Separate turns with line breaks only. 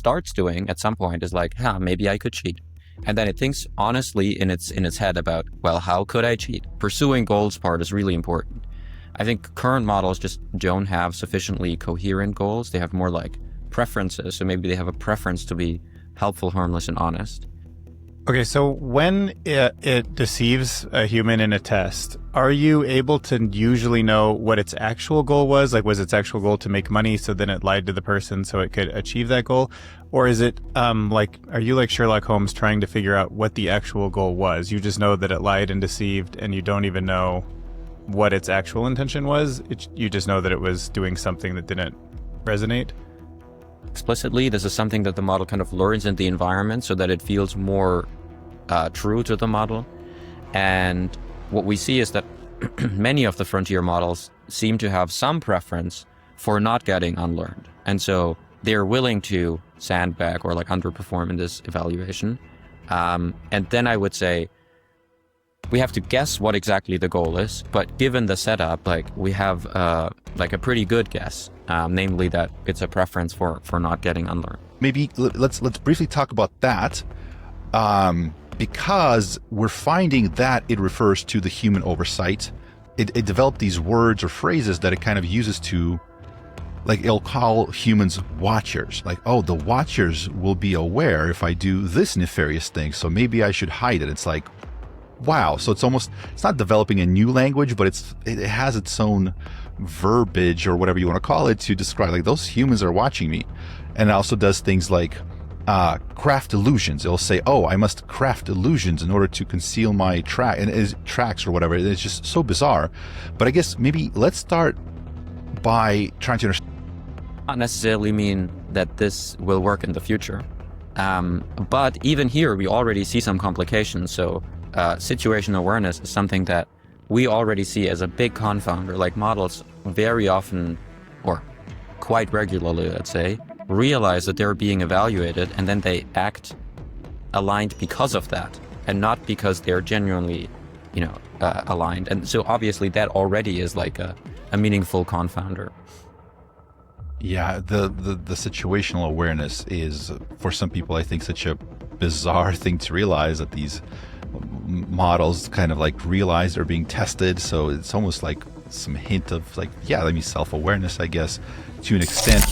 starts doing at some point is like, maybe I could cheat. And then it thinks honestly in its head about, well, how could I cheat? Pursuing goals part is really important. I think current models just don't have sufficiently coherent goals. They have more like preferences. So maybe they have a preference to be helpful, harmless, and honest.
Okay, so when it deceives a human in a test, are you able to usually know what its actual goal was? Like, was its actual goal to make money, so then it lied to the person so it could achieve that goal? Or is it are you like Sherlock Holmes trying to figure out what the actual goal was? You just know that it lied and deceived, and you don't even know what its actual intention was? You just know that it was doing something that didn't resonate?
Explicitly, this is something that the model kind of learns in the environment so that it feels more true to the model. And what we see is that many of the frontier models seem to have some preference for not getting unlearned. And so they're willing to sandbag or like underperform in this evaluation. And then I would say we have to guess what exactly the goal is, but given the setup, like we have like a pretty good guess, namely that it's a preference for not getting unlearned.
Maybe let's briefly talk about that, because we're finding that it refers to the human oversight. It developed these words or phrases that it kind of uses to, like, it'll call humans watchers. Like, oh, the watchers will be aware if I do this nefarious thing, so maybe I should hide it. It's like, wow. So it's not developing a new language, but it has its own verbiage or whatever you want to call it to describe, like, those humans are watching me. And it also does things like craft illusions. It'll say, oh, I must craft illusions in order to conceal my tracks or whatever. It's just so bizarre. But I guess maybe let's start by trying to understand.
Not necessarily mean that this will work in the future. But even here, we already see some complications. So situational awareness is something that we already see as a big confounder. Like, models very often, or quite regularly, let's say, realize that they're being evaluated, and then they act aligned because of that, and not because they're genuinely, aligned. And so obviously that already is like a meaningful confounder.
Yeah, the situational awareness is, for some people, I think, such a bizarre thing to realize, that these models kind of like realize they're being tested. So it's almost like some hint of like, self-awareness, I guess, to an extent.